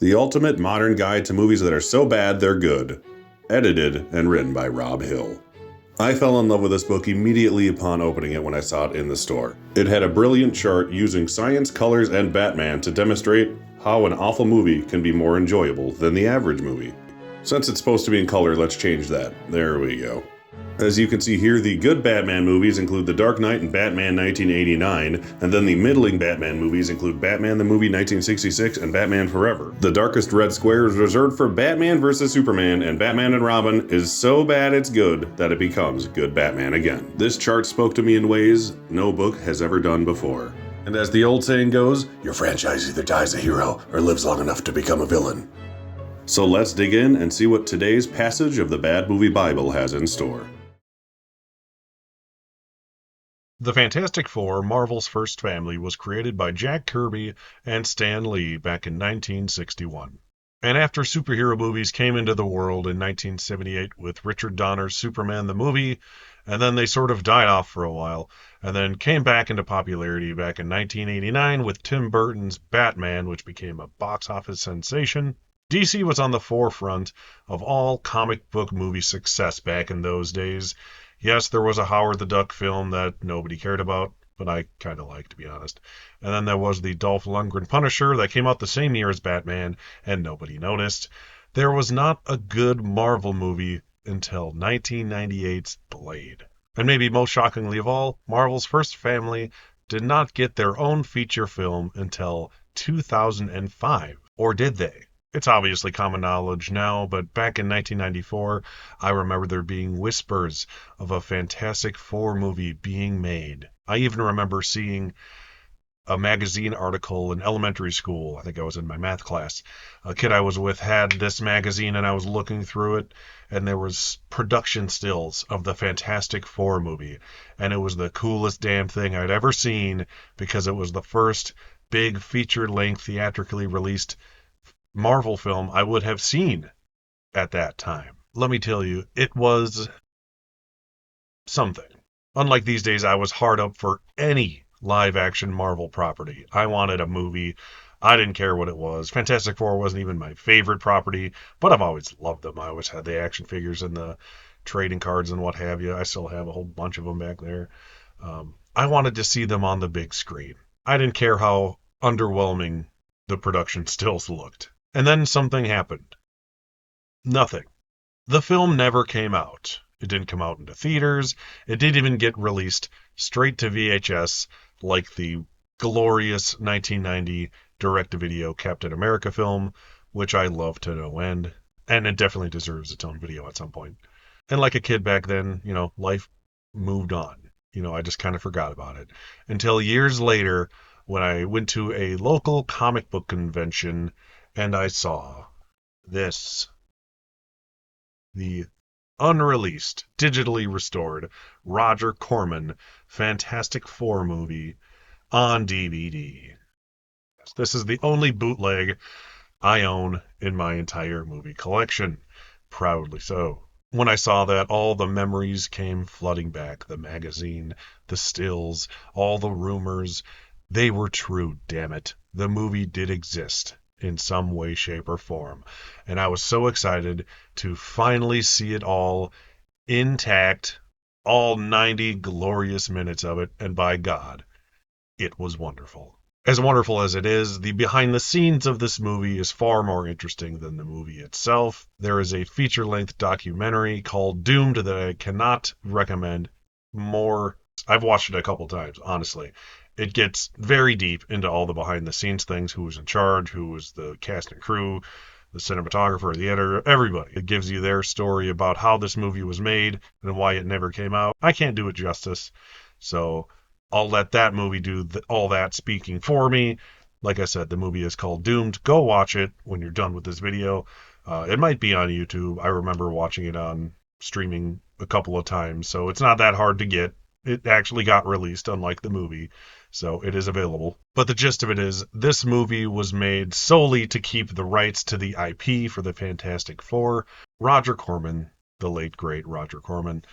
The ultimate modern guide to movies that are so bad they're good. Edited and written by Rob Hill. I fell in love with this book immediately upon opening it when I saw it in the store. It had a brilliant chart using science, colors, and Batman to demonstrate how an awful movie can be more enjoyable than the average movie. Since it's supposed to be in color, let's change that. There we go. As you can see here, the good Batman movies include The Dark Knight and Batman 1989, and then the middling Batman movies include Batman the Movie 1966 and Batman Forever. The darkest red square is reserved for Batman vs. Superman, and Batman and Robin is so bad it's good that it becomes good Batman again. This chart spoke to me in ways no book has ever done before. And as the old saying goes, your franchise either dies a hero or lives long enough to become a villain. So let's dig in and see what today's passage of the Bad Movie Bible has in store. The Fantastic Four, Marvel's first family, was created by Jack Kirby and Stan Lee back in 1961. And after superhero movies came into the world in 1978 with Richard Donner's Superman the movie, and then they sort of died off for a while, and then came back into popularity back in 1989 with Tim Burton's Batman, which became a box office sensation, DC was on the forefront of all comic book movie success back in those days. Yes, there was a Howard the Duck film that nobody cared about, but I kind of liked, to be honest. And then there was the Dolph Lundgren Punisher that came out the same year as Batman, and nobody noticed. There was not a good Marvel movie until 1998's Blade. And maybe most shockingly of all, Marvel's first family did not get their own feature film until 2005. Or did they? It's obviously common knowledge now, but back in 1994, I remember there being whispers of a Fantastic Four movie being made. I even remember seeing a magazine article in elementary school. I think I was in my math class. A kid I was with had this magazine, and I was looking through it, and there was production stills of the Fantastic Four movie. And it was the coolest damn thing I'd ever seen, because it was the first big feature-length theatrically released Marvel film I would have seen at that time. Let me tell you, it was something. Unlike these days, I was hard up for any live-action Marvel property. I wanted a movie. I didn't care what it was. Fantastic Four wasn't even my favorite property, but I've always loved them. I always had the action figures and the trading cards and what have you. I still have a whole bunch of them back there. I wanted to see them on the big screen. I didn't care how underwhelming the production stills looked. And then something happened. Nothing. The film never came out. It didn't come out into theaters. It didn't even get released straight to VHS like the glorious 1990 direct-to-video Captain America film, which I love to no end. And it definitely deserves its own video at some point. And like a kid back then, life moved on. I just kind of forgot about it. Until years later, when I went to a local comic book convention and I saw this. The unreleased, digitally restored Roger Corman Fantastic Four movie on DVD. This is the only bootleg I own in my entire movie collection. Proudly so. When I saw that, all the memories came flooding back. The magazine, the stills, all the rumors. They were true, damn it. The movie did exist in some way, shape, or form. And I was so excited to finally see it all intact, all 90 glorious minutes of it, and by God, it was wonderful. As wonderful as it is, the behind the scenes of this movie is far more interesting than the movie itself. There is a feature-length documentary called Doomed that I cannot recommend more. I've watched it a couple times, honestly. It gets very deep into all the behind-the-scenes things, who was in charge, who was the cast and crew, the cinematographer, the editor, everybody. It gives you their story about how this movie was made and why it never came out. I can't do it justice, so I'll let that movie do all that speaking for me. Like I said, the movie is called Doomed. Go watch it when you're done with this video. It might be on YouTube. I remember watching it on streaming a couple of times, so it's not that hard to get. It actually got released, unlike the movie, so it is available. But the gist of it is, this movie was made solely to keep the rights to the IP for the Fantastic Four. Roger Corman, the late great Roger Corman,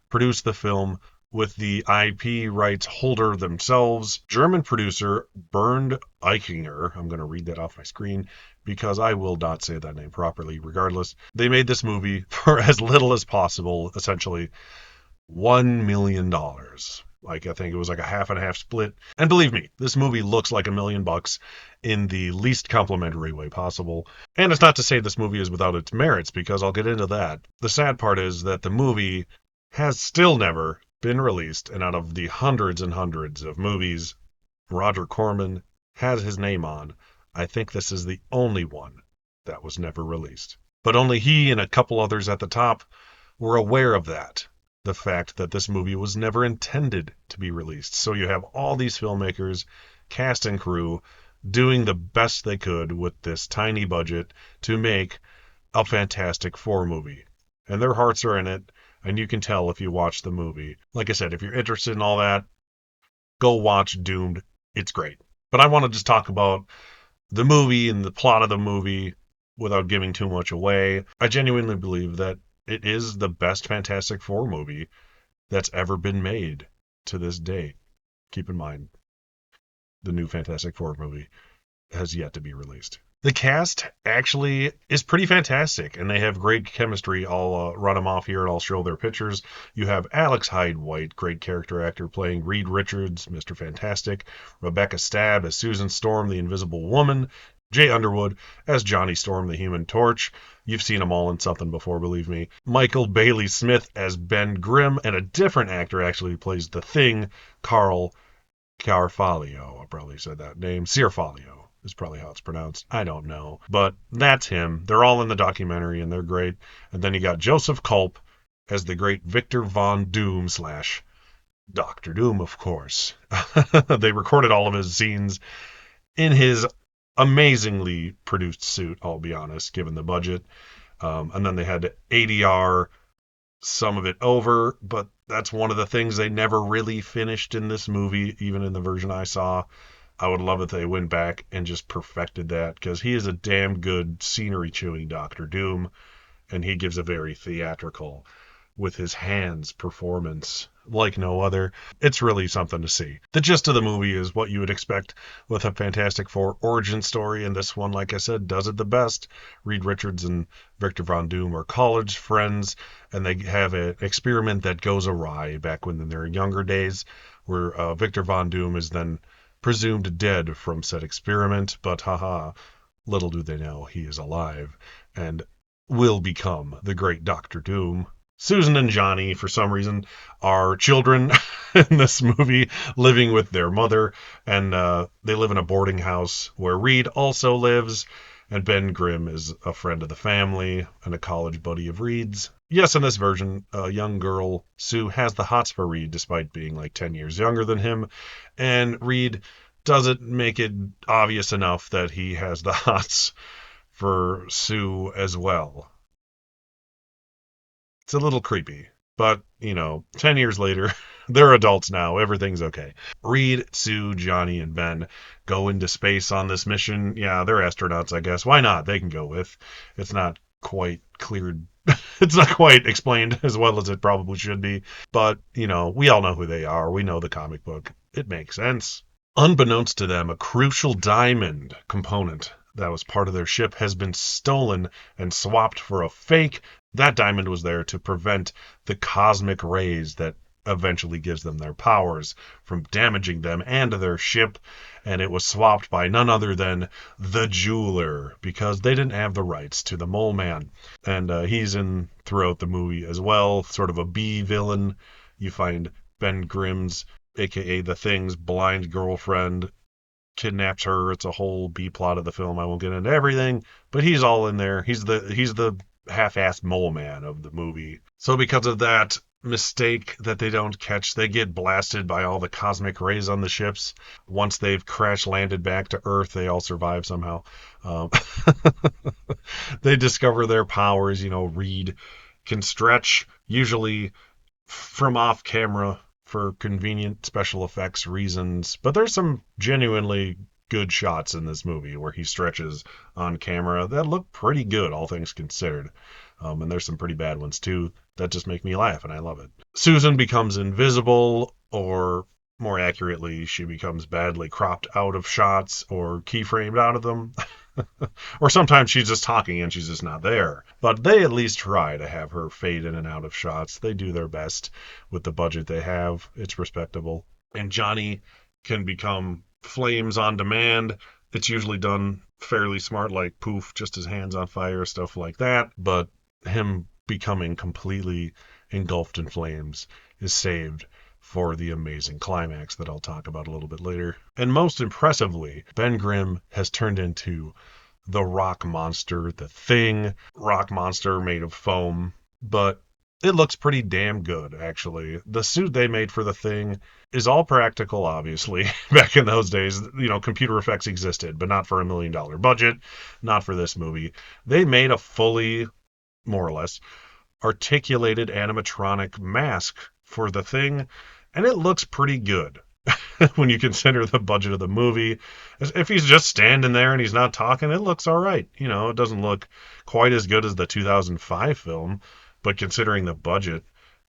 produced the film with the IP rights holder themselves, German producer Bernd Eichinger. I'm going to read that off my screen because I will not say that name properly regardless. They made this movie for as little as possible, essentially $1 million. Like, I think it was like a half and half split. And believe me, this movie looks like $1 million in the least complimentary way possible. And it's not to say this movie is without its merits, because I'll get into that. The sad part is that the movie has still never been released, and out of the hundreds and hundreds of movies Roger Corman has his name on, I think this is the only one that was never released. But only he and a couple others at the top were aware of that. The fact that this movie was never intended to be released. So you have all these filmmakers, cast and crew, doing the best they could with this tiny budget to make a Fantastic Four movie. And their hearts are in it, and you can tell if you watch the movie. Like I said, if you're interested in all that, go watch Doomed. It's great. But I want to just talk about the movie and the plot of the movie without giving too much away. I genuinely believe that it is the best Fantastic Four movie that's ever been made to this date. Keep in mind, the new Fantastic Four movie has yet to be released. The cast actually is pretty fantastic, and they have great chemistry. I'll run them off here, and I'll show their pictures. You have Alex Hyde White, great character actor, playing Reed Richards, Mr. Fantastic. Rebecca Stabb as Susan Storm, the Invisible Woman. Jay Underwood as Johnny Storm, the Human Torch. You've seen them all in something before, believe me. Michael Bailey Smith as Ben Grimm, and a different actor actually plays the Thing, Carl Carfalio. I probably said that name. Carfalio is probably how it's pronounced. I don't know. But that's him. They're all in the documentary, and they're great. And then you got Joseph Culp as the great Victor Von Doom slash Doctor Doom, of course. They recorded all of his scenes in his amazingly produced suit, I'll be honest, given the budget. And then they had to ADR some of it over, but that's one of the things they never really finished in this movie, even in the version I saw. I would love if they went back and just perfected that, because he is a damn good scenery-chewing Doctor Doom, and he gives a very theatrical, with his hands, performance like no other. It's really something to see. The gist of the movie is what you would expect with a Fantastic Four origin story, and this one, like I said, does it the best. Reed Richards and Victor Von Doom are college friends, and they have an experiment that goes awry back when in their younger days, where Victor Von Doom is then presumed dead from said experiment, but haha, little do they know he is alive, and will become the great Doctor Doom. Susan and Johnny, for some reason, are children in this movie, living with their mother, and they live in a boarding house where Reed also lives, and Ben Grimm is a friend of the family and a college buddy of Reed's. Yes, in this version, a young girl, Sue, has the hots for Reed despite being like 10 years younger than him, and Reed doesn't make it obvious enough that he has the hots for Sue as well. It's a little creepy, but, 10 years later, they're adults now. Everything's okay. Reed, Sue, Johnny, and Ben go into space on this mission. Yeah, they're astronauts, I guess. Why not? They can go with. It's not quite cleared. It's not quite explained as well as it probably should be. But, we all know who they are. We know the comic book. It makes sense. Unbeknownst to them, a crucial diamond component that was part of their ship has been stolen and swapped for a fake. That diamond was there to prevent the cosmic rays that eventually gives them their powers from damaging them and their ship, and it was swapped by none other than the jeweler, because they didn't have the rights to the Mole Man. And he's in throughout the movie as well, sort of a B villain. You find Ben Grimm's, aka the Thing's, blind girlfriend kidnaps her. It's a whole B plot of the film. I won't get into everything, but he's all in there. He's the half-assed mole man of the movie. So because of that mistake that they don't catch, they get blasted by all the cosmic rays on the ships. Once they've crash landed back to Earth, they all survive somehow. Um, they discover their powers. Reed can stretch, usually from off camera, for convenient special effects reasons, but there's some genuinely good shots in this movie where he stretches on camera that look pretty good, all things considered. And there's some pretty bad ones too that just make me laugh, and I love it. Susan becomes invisible, or more accurately, she becomes badly cropped out of shots or keyframed out of them. Or sometimes she's just talking and she's just not there. But they at least try to have her fade in and out of shots. They do their best with the budget they have. It's respectable. And Johnny can become flames on demand. It's usually done fairly smart, like poof, just his hands on fire, stuff like that. But him becoming completely engulfed in flames is saved for the amazing climax that I'll talk about a little bit later. And most impressively, Ben Grimm has turned into the rock monster, the Thing, rock monster made of foam, but it looks pretty damn good, actually. The suit they made for the Thing is all practical, obviously. Back in those days, computer effects existed, but not for $1 million budget, not for this movie. They made a fully, more or less, articulated animatronic mask for the Thing, and it looks pretty good. When you consider the budget of the movie, if he's just standing there and he's not talking, it looks all right. It doesn't look quite as good as the 2005 film, but considering the budget,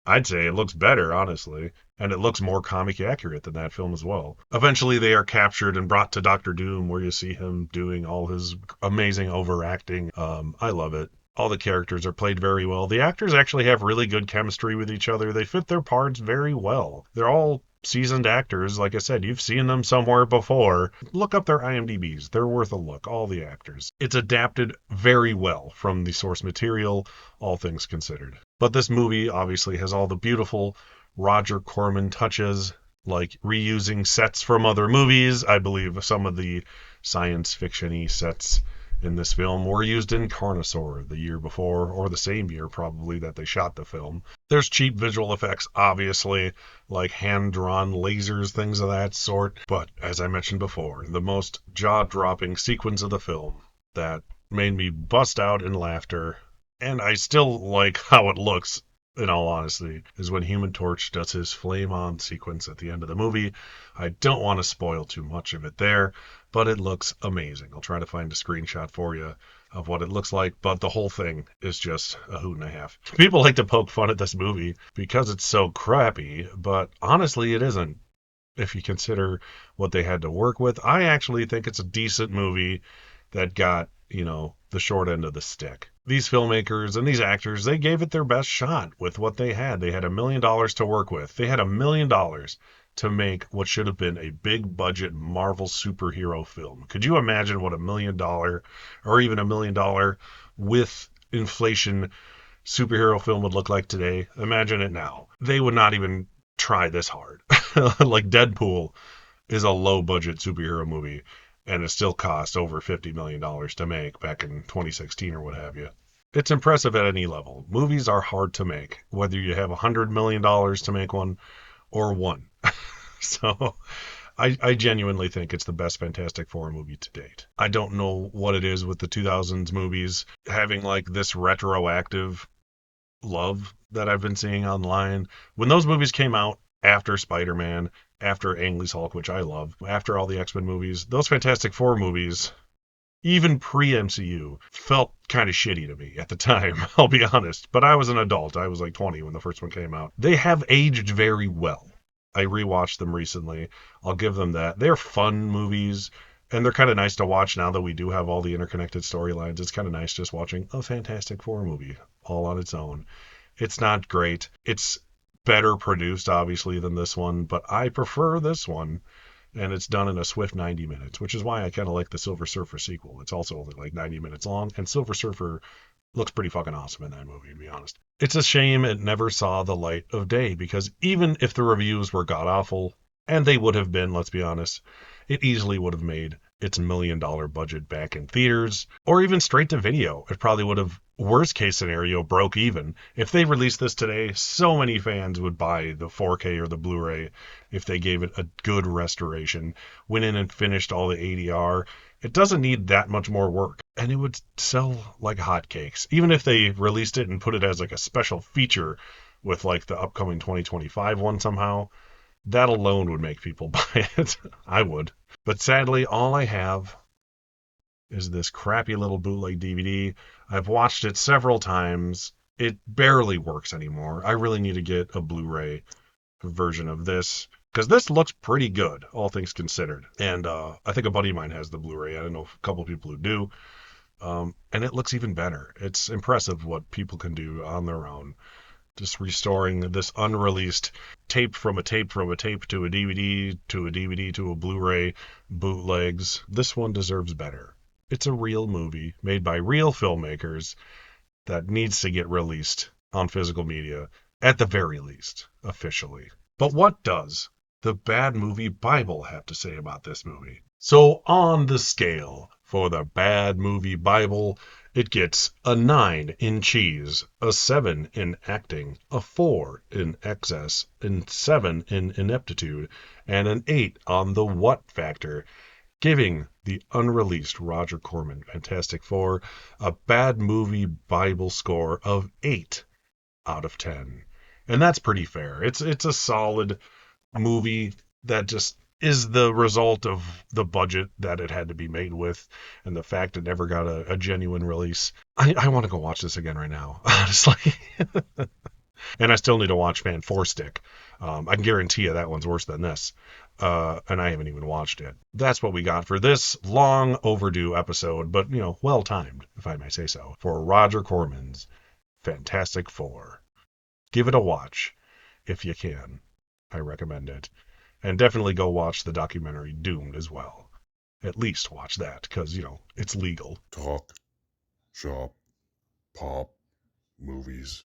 I'd say it looks better, honestly, and it looks more comic accurate than that film as well. Eventually, they are captured and brought to Doctor Doom, where you see him doing all his amazing overacting. I love it. All the characters are played very well. The actors actually have really good chemistry with each other. They fit their parts very well. They're all seasoned actors. Like I said, you've seen them somewhere before. Look up their IMDb's. They're worth a look, all the actors. It's adapted very well from the source material, all things considered. But this movie obviously has all the beautiful Roger Corman touches, like reusing sets from other movies. I believe some of the science fiction-y sets in this film were used in Carnosaur the year before, or the same year probably that they shot the film. There's cheap visual effects, obviously, like hand-drawn lasers, things of that sort. But as I mentioned before, the most jaw-dropping sequence of the film that made me bust out in laughter, and I still like how it looks, in all honesty, is when Human Torch does his flame-on sequence at the end of the movie. I don't want to spoil too much of it there, but it looks amazing. I'll try to find a screenshot for you of what it looks like, but the whole thing is just a hoot and a half. People like to poke fun at this movie because it's so crappy, but honestly, it isn't. If you consider what they had to work with, I actually think it's a decent movie that got, the short end of the stick. These filmmakers and these actors, they gave it their best shot with what they had. They had $1 million to work with. They had $1 million to make what should have been a big budget Marvel superhero film. Could you imagine what $1 million or even $1 million with inflation superhero film would look like today? Imagine it now. They would not even try this hard. Like Deadpool is a low budget superhero movie, and it still cost over $50 million to make back in 2016 or what have you. It's impressive at any level. Movies are hard to make, whether you have $100 million to make one or one. So I genuinely think it's the best Fantastic Four movie to date. I don't know what it is with the 2000s movies having like this retroactive love that I've been seeing online. When those movies came out after Spider-Man, after Ang Lee's Hulk, which I love, after all the X-Men movies, those Fantastic Four movies, even pre-MCU, felt kind of shitty to me at the time, I'll be honest. But I was an adult. I was like 20 when the first one came out. They have aged very well. I rewatched them recently. I'll give them that. They're fun movies, and they're kind of nice to watch now that we do have all the interconnected storylines. It's kind of nice just watching a Fantastic Four movie all on its own. It's not great. It's better produced, obviously, than this one, but I prefer this one, and it's done in a swift 90 minutes, which is why I kind of like the Silver Surfer sequel. It's also only like 90 minutes long, and Silver Surfer looks pretty fucking awesome in that movie, to be honest. It's a shame it never saw the light of day, because even if the reviews were god-awful, and they would have been, let's be honest, it easily would have made its $1 million budget back in theaters, or even straight to video. It probably would have, worst case scenario, broke even. If they released this today, so many fans would buy the 4K or the Blu-ray if they gave it a good restoration, went in and finished all the ADR. It doesn't need that much more work, and it would sell like hotcakes. Even if they released it and put it as like a special feature with like the upcoming 2025 one somehow, that alone would make people buy it. I would. But sadly, all I have is this crappy little bootleg DVD. I've watched it several times. It barely works anymore. I really need to get a Blu-ray version of this because this looks pretty good, all things considered. And I think a buddy of mine has the Blu-ray. I don't know a couple of people who do. And it looks even better. It's impressive what people can do on their own. Just restoring this unreleased tape from a tape from a tape to a DVD to a DVD to a Blu-ray bootlegs. This one deserves better. It's a real movie made by real filmmakers that needs to get released on physical media, at the very least, officially. But what does the Bad Movie Bible have to say about this movie? So, on the scale for the Bad Movie Bible, it gets a 9 in cheese, a 7 in acting, a 4 in excess, and 7 in ineptitude, and an 8 on the what factor, giving the unreleased Roger Corman Fantastic Four a Bad Movie Bible score of 8 out of 10. And that's pretty fair. It's a solid movie that just is the result of the budget that it had to be made with and the fact it never got a genuine release. I want to go watch this again right now, honestly. And I still need to watch Man Four Stick. I can guarantee you that one's worse than this. And I haven't even watched it. That's what we got for this long overdue episode, but well timed, if I may say so, for Roger Corman's Fantastic Four. Give it a watch if you can. I recommend it. And definitely go watch the documentary Doomed as well. At least watch that, because, it's legal. Talk, shop, pop, movies.